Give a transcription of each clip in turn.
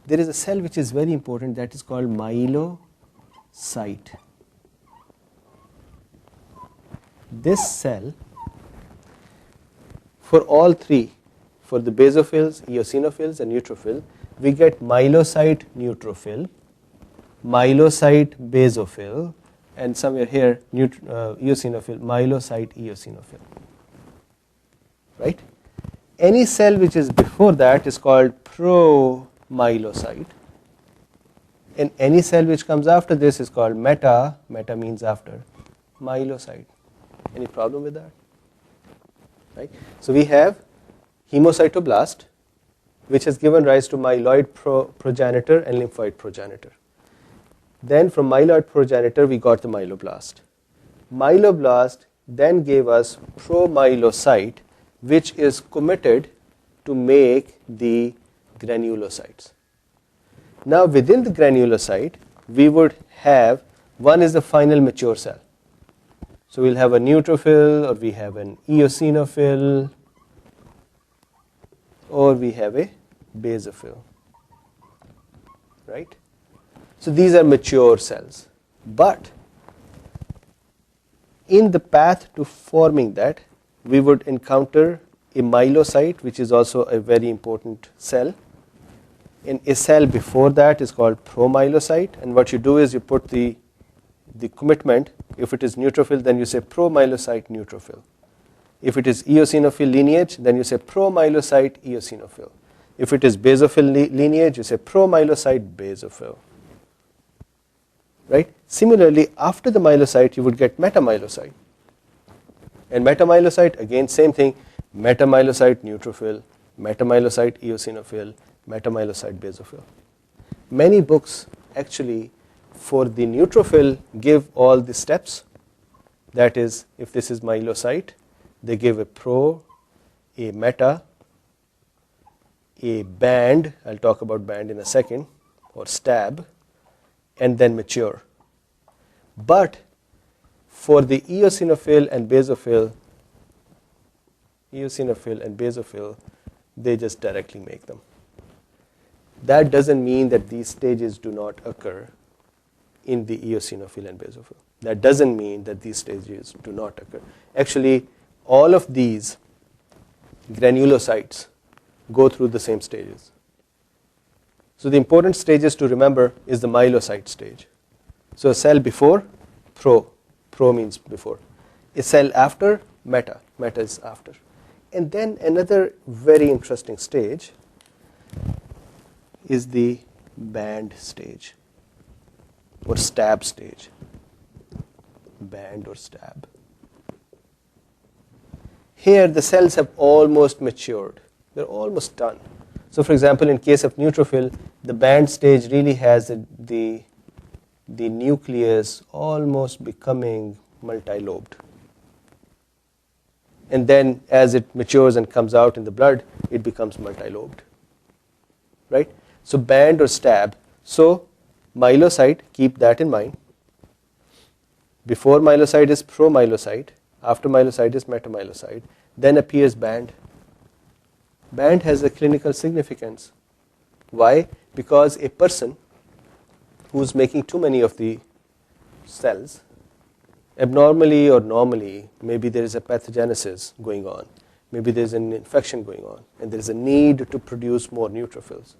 there is a cell which is very important, that is called myelocyte. This cell, for all three, for the basophils, eosinophils and neutrophil, we get myelocyte-neutrophil, myelocyte-basophil, and somewhere here eosinophil, myelocyte-eosinophil. Right? Any cell which is before that is called promyelocyte, and any cell which comes after this is called meta means after, myelocyte. Any problem with that? Right? So we have Hemocytoblast, which has given rise to myeloid progenitor and lymphoid progenitor. Then from myeloid progenitor we got the myeloblast. Myeloblast then gave us promyelocyte, which is committed to make the granulocytes. Now within the granulocyte we would have, one is the final mature cell. So we'll have a neutrophil, or we have an eosinophil, or we have a basophil. Right? So these are mature cells. But in the path to forming that, we would encounter a myelocyte, which is also a very important cell. And a cell before that is called promyelocyte, and what you do is you put the commitment. If it is neutrophil, then you say promyelocyte-neutrophil. If it is eosinophil lineage, then you say promyelocyte-eosinophil. If it is basophil lineage, you say promyelocyte-basophil. Right? Similarly, after the myelocyte, you would get metamyelocyte. And metamyelocyte, again, same thing, metamyelocyte-neutrophil, metamyelocyte-eosinophil, metamyelocyte-basophil. Many books actually for the neutrophil give all the steps. That is, if this is myelocyte, they give a pro, a meta, a band, I'll talk about band in a second, or stab, and then mature. But for the eosinophil and basophil, they just directly make them. That doesn't mean that these stages do not occur in the eosinophil and basophil. That doesn't mean that these stages do not occur. Actually, all of these granulocytes go through the same stages. So the important stages to remember is the myelocyte stage. So a cell before, pro means before. A cell after, meta is after. And then another very interesting stage is the band stage, or stab stage. Band or stab. Here the cells have almost matured. They're almost done. So for example, in case of neutrophil, the band stage really has the nucleus almost becoming multilobed. And then as it matures and comes out in the blood, it becomes multilobed. Right? So band or stab. So myelocyte, keep that in mind. Before myelocyte is promyelocyte, after myelocyte is metamyelocyte, then appears band. Band has a clinical significance. Why? Because a person who's making too many of the cells, abnormally or normally, maybe there is a pathogenesis going on, maybe there is an infection going on, and there is a need to produce more neutrophils,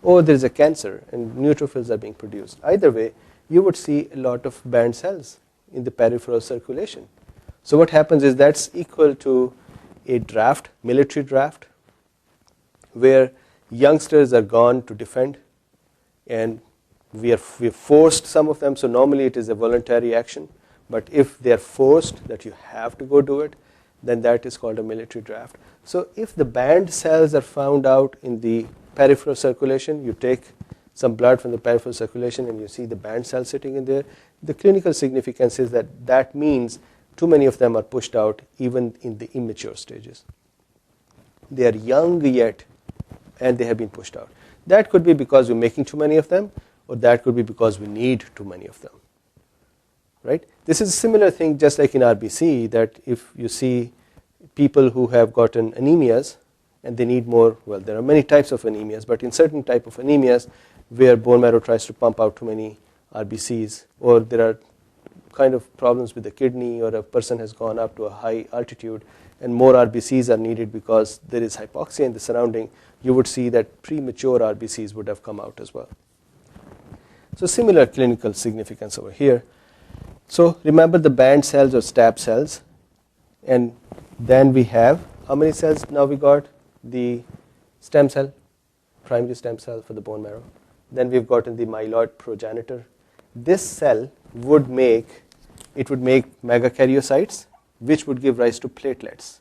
or there is a cancer and neutrophils are being produced. Either way, you would see a lot of band cells in the peripheral circulation. So what happens is that's equal to a draft, military draft, where youngsters are gone to defend, and we have forced some of them. So normally it is a voluntary action, but if they are forced that you have to go do it, then that is called a military draft. So if the band cells are found out in the peripheral circulation, you take some blood from the peripheral circulation and you see the band cells sitting in there, the clinical significance is that that means too many of them are pushed out even in the immature stages. They are young yet and they have been pushed out. That could be because we're making too many of them, or that could be because we need too many of them. Right? This is a similar thing just like in RBC, that if you see people who have gotten anemias and they need more. Well, there are many types of anemias, but in certain type of anemias where bone marrow tries to pump out too many RBCs, or there are kind of problems with the kidney, or a person has gone up to a high altitude and more RBCs are needed because there is hypoxia in the surrounding, you would see that premature RBCs would have come out as well. So similar clinical significance over here. So remember the band cells or stab cells, and then we have, how many cells now we got? The stem cell, primary stem cell for the bone marrow. Then we've gotten the myeloid progenitor. This cell would make, it would make megakaryocytes, which would give rise to platelets.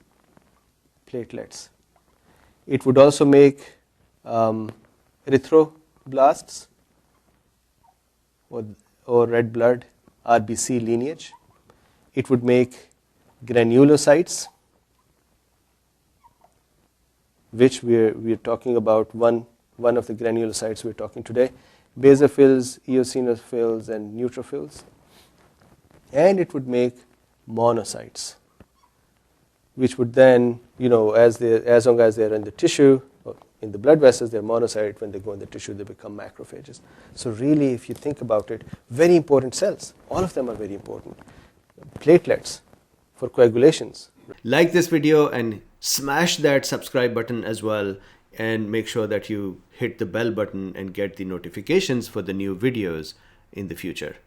It would also make erythroblasts or red blood RBC lineage. It would make granular sites, which we're talking about, one of the granular sites we're talking today, basophils, eosinophils, and neutrophils. And it would make monocytes, which would then, as long as they're in the tissue, or in the blood vessels, they're monocyte. When they go in the tissue, they become macrophages. So really, if you think about it, very important cells. All of them are very important. Platelets for coagulations. Like this video and smash that subscribe button as well, and make sure that you hit the bell button and get the notifications for the new videos in the future.